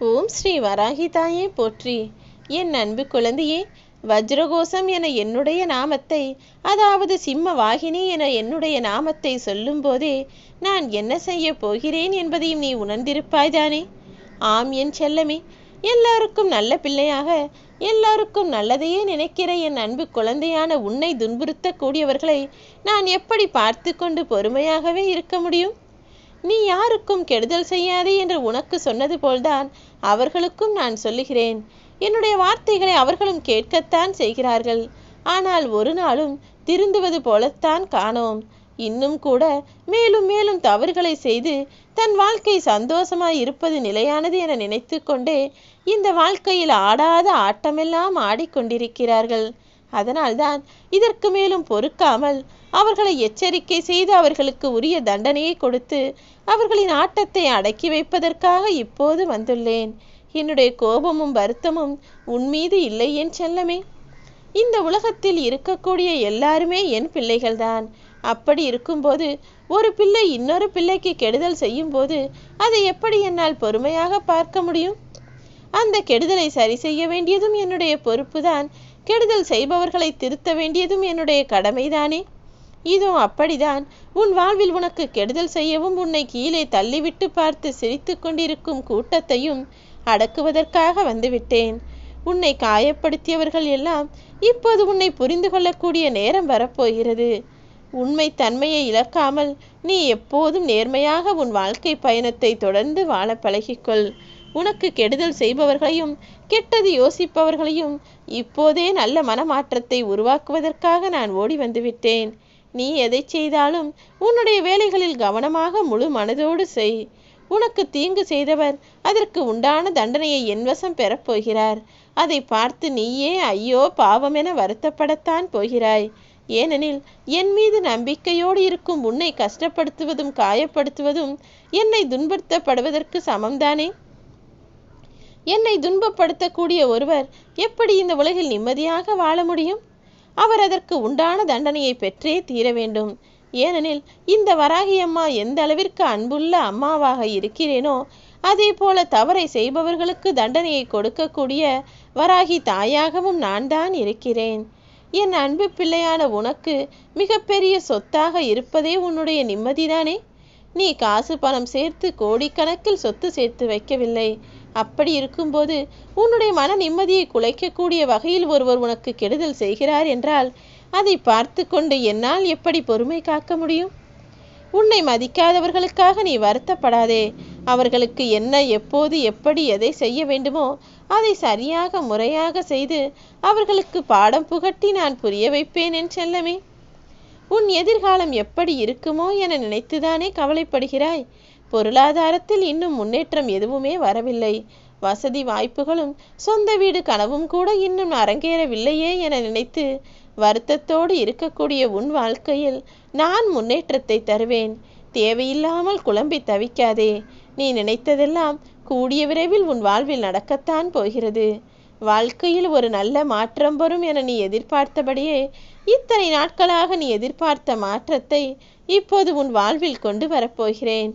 ஓம் ஸ்ரீ வராகி தாயே போற்றி. என் அன்பு குழந்தையே, வஜ்ரகோசம் என என்னுடைய நாமத்தை, அதாவது சிம்ம வாகினி என என்னுடைய நாமத்தை சொல்லும் போதே நான் என்ன செய்ய போகிறேன் என்பதையும் நீ உணர்ந்திருப்பாய்தானே? ஆம் என் செல்லமே, எல்லாருக்கும் நல்ல பிள்ளையாக, எல்லாருக்கும் நல்லதையே நினைக்கிற என் அன்பு குழந்தையான உன்னை துன்புறுத்தக்கூடியவர்களை நான் எப்படி பார்த்து கொண்டு பொறுமையாகவே இருக்க முடியும்? நீ யாருக்கும் கெடுதல் செய்யாதே என்று உனக்கு சொன்னது போல்தான் அவர்களுக்கும் நான் சொல்லுகிறேன். என்னுடைய வார்த்தைகளை அவர்களும் கேட்கத்தான் செய்கிறார்கள். ஆனால் ஒரு நாளும் திருந்துவது போலத்தான் காணோம். இன்னும் கூட மேலும் மேலும் தவறுகளை செய்து தன் வாழ்க்கை சந்தோஷமாய் இருப்பது நிலையானது என நினைத்து கொண்டே இந்த வாழ்க்கையில் ஆடாத ஆட்டமெல்லாம் ஆடிக்கொண்டிருக்கிறார்கள். அதனால்தான் இதற்கு மேலும் பொறுக்காமல் அவர்களை எச்சரிக்கை செய்து அவர்களுக்கு உரிய தண்டனையை கொடுத்து அவர்களின் ஆட்டத்தை அடக்கி வைப்பதற்காக இப்போது வந்துள்ளேன். என்னுடைய கோபமும் வருத்தமும் உன்மீது இல்லை என் செல்லமே. இந்த உலகத்தில் இருக்கக்கூடிய எல்லாருமே என் பிள்ளைகள்தான். அப்படி இருக்கும்போது ஒரு பிள்ளை இன்னொரு பிள்ளைக்கு கெடுதல் செய்யும் போது அதை எப்படி என்னால் பொறுமையாக பார்க்க முடியும்? அந்த கெடுதலை சரி செய்ய வேண்டியதும் என்னுடைய பொறுப்புதான். கெடுதல் செய்பவர்களை திருத்த வேண்டியதும் என்னுடைய கடமைதானே? இதோ அப்படிதான் உன் வாழ்வில் உனக்கு கெடுதல் செய்யவும் உன்னை கீழே தள்ளிவிட்டு பார்த்து சிரித்து கொண்டிருக்கும் கூட்டத்தையும் அடக்குவதற்காக வந்துவிட்டேன். உன்னை காயப்படுத்தியவர்கள் எல்லாம் இப்போது உன்னை புரிந்து கொள்ளக்கூடிய நேரம் வரப்போகிறது. உண்மை தன்மையை இழக்காமல் நீ எப்போதும் நேர்மையாக உன் வாழ்க்கை பயணத்தை தொடர்ந்து வாழ பழகிக்கொள். உனக்கு கெடுதல் செய்பவர்களையும் கெட்டது யோசிப்பவர்களையும் இப்போதே நல்ல மனமாற்றத்தை உருவாக்குவதற்காக நான் ஓடி வந்துவிட்டேன். நீ எதை செய்தாலும் உன்னுடைய வேலைகளில் கவனமாக முழு மனதோடு செய். உனக்கு தீங்கு செய்தவர் அதற்கு உண்டான தண்டனையை என் வசம் பெறப்போகிறார். அதை பார்த்து நீயே ஐயோ பாவம் என வருத்தப்படத்தான் போகிறாய். ஏனெனில் என் மீது நம்பிக்கையோடு இருக்கும் உன்னை கஷ்டப்படுத்துவதும் காயப்படுத்துவதும் என்னை துன்பப்படுத்தப்படுவதற்கு சமம்தானே? என்னை துன்பப்படுத்தக்கூடிய ஒருவர் எப்படி இந்த உலகில் நிம்மதியாக வாழ முடியும்? அவர் அதற்கு உண்டான தண்டனையை பெற்றே தீர வேண்டும். ஏனெனில் இந்த வராகி அம்மா எந்த அளவிற்கு அன்புள்ள அம்மாவாக இருக்கிறேனோ அதே போல தவறை செய்பவர்களுக்கு தண்டனையை கொடுக்கக்கூடிய வராகி தாயாகவும் நான் தான் இருக்கிறேன். என் அன்பு பிள்ளையான உனக்கு மிகப்பெரிய சொத்தாக இருப்பதே உன்னுடைய நிம்மதிதானே? நீ காசு பணம் சேர்த்து கோடிக்கணக்கில் சொத்து சேர்த்து வைக்கவில்லை. அப்படி இருக்கும்போது உன்னுடைய மன நிம்மதியை குலைக்கக்கூடிய வகையில் ஒருவர் உனக்கு கெடுதல் செய்கிறார் என்றால் அதை பார்த்து கொண்டு என்னால் எப்படி பொறுமை காக்க முடியும்? உன்னை மதிக்காதவர்களுக்காக நீ வருத்தப்படாதே. அவர்களுக்கு என்ன, எப்போது, எப்படி, எதை செய்ய வேண்டுமோ அதை சரியாக முறையாக செய்து அவர்களுக்கு பாடம் புகட்டி நான் புரிய வைப்பேன் என் செல்லமே. உன் எதிர்காலம் எப்படி இருக்குமோ என நினைத்துதானே கவலைப்படுகிறாய்? பொருளாதாரத்தில் இன்னும் முன்னேற்றம் எதுவுமே வரவில்லை. வசதி வாய்ப்புகளும் சொந்த வீடு கனவும் கூட இன்னும் அரங்கேறவில்லையே என நினைத்து வருத்தத்தோடு இருக்கக்கூடிய உன் வாழ்க்கையில் நான் முன்னேற்றத்தை தருவேன். தேவையில்லாமல் குழம்பி தவிக்காதே. நீ நினைத்ததெல்லாம் கூடிய விரைவில் உன் வாழ்வில் நடக்கத்தான் போகிறது. வாழ்க்கையில் ஒரு நல்ல மாற்றம் வரும் என நீ எதிர்பார்த்தபடியே இத்தனை நாட்களாக நீ எதிர்பார்த்த மாற்றத்தை இப்போது உன் வாழ்வில் கொண்டு வரப்போகிறேன்.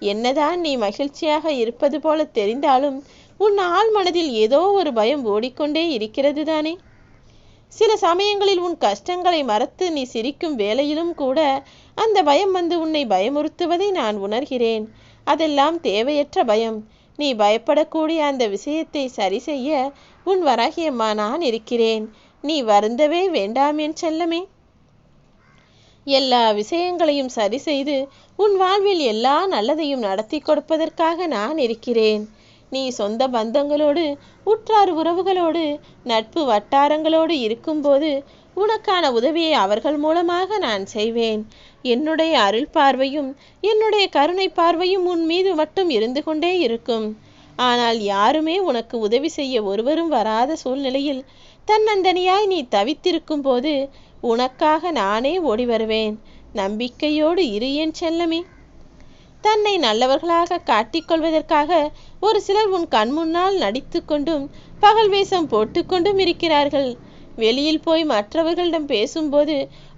என்னதான் நீ மகிழ்ச்சியாக இருப்பது போல தெரிந்தாலும் உன் ஆழ் மனதில் ஏதோ ஒரு பயம் ஓடிக்கொண்டே இருக்கிறது தானே? சில சமயங்களில் உன் கஷ்டங்களை மறத்து நீ சிரிக்கும் வேளையிலும் கூட அந்த பயம் வந்து உன்னை பயமுறுத்துவதை நான் உணர்கிறேன். அதெல்லாம் தேவையற்ற பயம். நீ பயப்படக்கூடிய அந்த விஷயத்தை சரி செய்ய உன் வராகியம்மா நான் இருக்கிறேன். நீ வருந்தவே வேண்டாம் என் செல்லமே. எல்லா விஷயங்களையும் சரி செய்து உன் வாழ்வில் எல்லா நல்லதையும் நடத்தி கொடுப்பதற்காக நான் இருக்கிறேன். நீ சொந்த பந்தங்களோடு, உற்றார் உறவுகளோடு, நட்பு வட்டாரங்களோடு இருக்கும்போது உனக்கான உதவியை அவர்கள் மூலமாக நான் செய்வேன். என்னுடைய அருள் பார்வையும் என்னுடைய கருணை பார்வையும் உன் மீது மட்டும் இருந்து கொண்டே இருக்கும். ஆனால் யாருமே உனக்கு உதவி செய்ய ஒருவரும் வராத சூழ்நிலையில் தன்னந்தனியாய் நீ தவித்திருக்கும் போது உனக்காக நானே ஓடி வருவேன். நம்பிக்கையோடு இரு என் செல்லமே. தன்னை நல்லவர்களாக காட்டிக்கொள்வதற்காக ஒரு சிலர் உன் கண் முன்னால் நடித்து கொண்டும் பகல் வேஷம் போட்டுக்கொண்டும் இருக்கிறார்கள். வெளியில் போய் மற்றவர்களிடம் பேசும்போது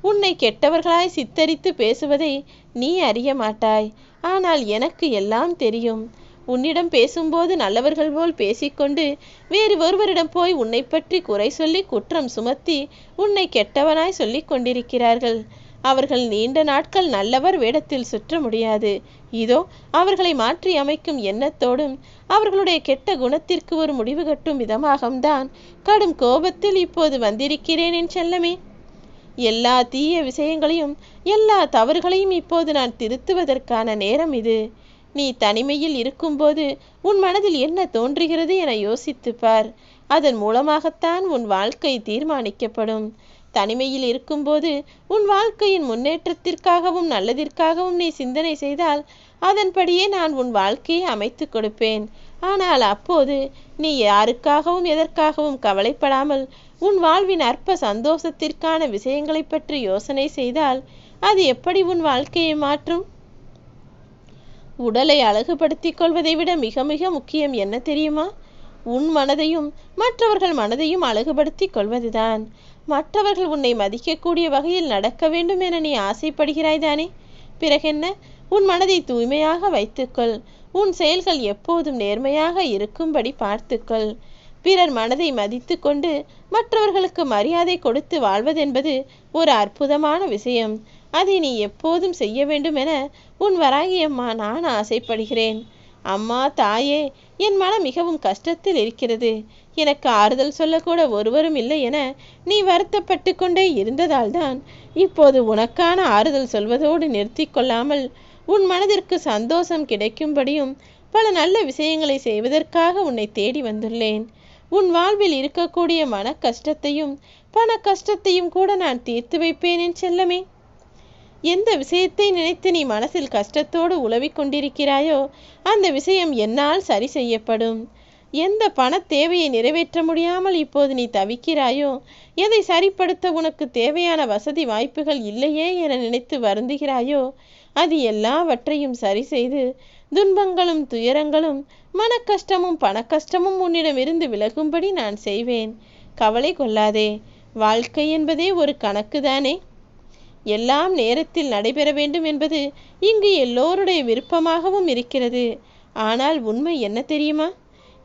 உன்னை கெட்டவர்களாய் சித்தரித்து பேசுவதை நீ அறிய மாட்டாய். ஆனால் எனக்கு எல்லாம் தெரியும். உன்னிடம் பேசும்போது நல்லவர்கள் போல் பேசிக்கொண்டு வேறு ஒருவரிடம் போய் உன்னை பற்றி குறை சொல்லி குற்றம் சுமத்தி உன்னை கெட்டவனாய் சொல்லிக் கொண்டிருக்கிறார்கள். அவர்கள் நீண்ட நாட்கள் நல்லவர் வேடத்தில் சுற்ற முடியாது. இதோ அவர்களை மாற்றி அமைக்கும் எண்ணத்தோடும் அவர்களுடைய கெட்ட குணத்திற்கு ஒரு முடிவு கட்டும் விதமாகத்தான் கடும் கோபத்தில் இப்போது வந்திருக்கிறேன் என் செல்லமே. எல்லா தீய விஷயங்களையும் எல்லா தவறுகளையும் இப்போது நான் திருத்துவதற்கான நேரம் இது. நீ தனிமையில் இருக்கும்போது உன் மனதில் என்ன தோன்றுகிறது என யோசித்துப்பார். அதன் மூலமாகத்தான் உன் வாழ்க்கை தீர்மானிக்கப்படும். தனிமையில் இருக்கும்போது உன் வாழ்க்கையின் முன்னேற்றத்திற்காகவும் நல்லதிற்காகவும் நீ சிந்தனை செய்தால் அதன்படியே நான் உன் வாழ்க்கையை அமைத்து கொடுப்பேன். ஆனால் அப்போது நீ யாருக்காகவும் எதற்காகவும் கவலைப்படாமல் உன் வாழ்வின் அற்ப சந்தோஷத்திற்கான விஷயங்களை பற்றி யோசனை செய்தால் அது எப்படி உன் வாழ்க்கையை மாற்றும்? உடலை அழகுபடுத்திக் கொள்வதை விட மிக மிக முக்கியம் என்ன தெரியுமா? உன் மனதையும் மற்றவர்கள் மனதையும் அழகுபடுத்திக் கொள்வதுதான். மற்றவர்கள் உன்னை மதிக்கக்கூடிய வகையில் நடக்க வேண்டும் என நீ ஆசைப்படுகிறாய் தானே? பிறகென்ன? உன் மனதை தூய்மையாக வைத்துக்கொள். உன் செயல்கள் எப்போதும் நேர்மையாக இருக்கும்படி பார்த்துக்கொள். பிறர் மனதை மதித்து கொண்டு மற்றவர்களுக்கு மரியாதை கொடுத்து வாழ்வதென்பது ஒரு அற்புதமான விஷயம். அதை நீ எப்போதும் செய்ய வேண்டும் என உன் வராகி அம்மா நான் ஆசைப்படுகிறேன். அம்மா, தாயே, என் மனம் மிகவும் கஷ்டத்தில் இருக்கிறது. எனக்கு ஆறுதல் சொல்லக்கூட ஒருவரும் இல்லை என நீ வருத்தப்பட்டு கொண்டே இருந்ததால்தான் இப்போது உனக்கான ஆறுதல் சொல்வதோடு நிறுத்தி கொள்ளாமல் உன் மனதிற்கு சந்தோஷம் கிடைக்கும்படியும் பல நல்ல விஷயங்களை செய்வதற்காக உன்னை தேடி வந்துள்ளேன். உன் வாழ்வில் இருக்கக்கூடிய மன கஷ்டத்தையும் பண கஷ்டத்தையும் கூட நான் தீர்த்து வைப்பேன் என் செல்லமே. எந்த விஷயத்தை நினைத்து நீ மனசில் கஷ்டத்தோடு உலவிக் கொண்டிருக்கிறாயோ அந்த விஷயம் என்னால் சரி செய்யப்படும். எந்த பண தேவையை நிறைவேற்ற முடியாமல் இப்போது நீ தவிக்கிறாயோ, எதை சரிப்படுத்த உனக்கு தேவையான வசதி வாய்ப்புகள் இல்லையே என நினைத்து வருந்துகிறாயோ, அது எல்லாவற்றையும் சரி செய்து துன்பங்களும் துயரங்களும் மன கஷ்டமும் பண கஷ்டமும் உன்னிடமிருந்து விலகும்படி நான் செய்வேன். கவலை கொள்ளாதே. வாழ்க்கை என்பதே ஒரு கணக்குதானே. எல்லாம் நேரத்தில் நடைபெற வேண்டும் என்பது இங்கு எல்லோருடைய விருப்பமாகவும் இருக்கிறது. ஆனால் உண்மை என்ன தெரியுமா?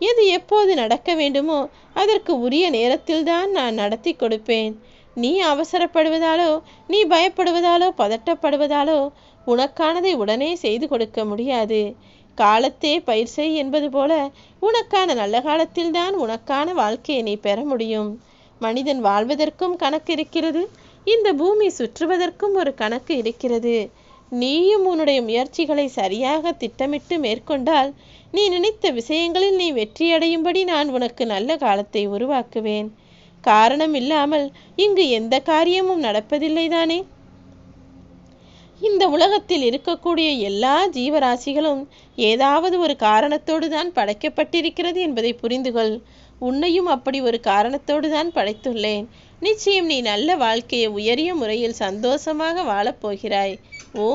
எது எப்போது நடக்க வேண்டுமோ அதற்கு உரிய நேரத்தில்தான் நான் நடத்தி கொடுப்பேன். நீ அவசரப்படுவதாலோ, நீ பயப்படுவதாலோ, பதட்டப்படுவதாலோ உனக்கானதை உடனே செய்து கொடுக்க முடியாது. காலத்தே பயிர் செய் என்பது போல உனக்கான நல்ல காலத்தில்தான் உனக்கான வாழ்க்கையை நீ பெற முடியும். மனிதன் வாழ்வதற்கும் கணக்கு இருக்கிறது. இந்த பூமி சுற்றுவதற்கும் ஒரு கணக்கு இருக்கிறது. நீயும் உன்னுடைய முயற்சிகளை சரியாக திட்டமிட்டு மேற்கொண்டால் நீ நினைத்த விஷயங்களில் நீ வெற்றியடையும்படி நான் உனக்கு நல்ல காலத்தை உருவாக்குவேன். காரணம் இல்லாமல் இங்கு எந்த காரியமும் நடப்பதில்லைதானே. இந்த உலகத்தில் இருக்கக்கூடிய எல்லா ஜீவராசிகளும் ஏதாவது ஒரு காரணத்தோடு தான் படைக்கப்பட்டிருக்கிறது என்பதை புரிந்துகொள். உன்னையும் அப்படி ஒரு காரணத்தோடு தான் படைத்துள்ளேன். நிச்சயம் நீ நல்ல வாழ்க்கையை உயரிய முறையில் சந்தோஷமாக வாழப்போகிறாய். ஓ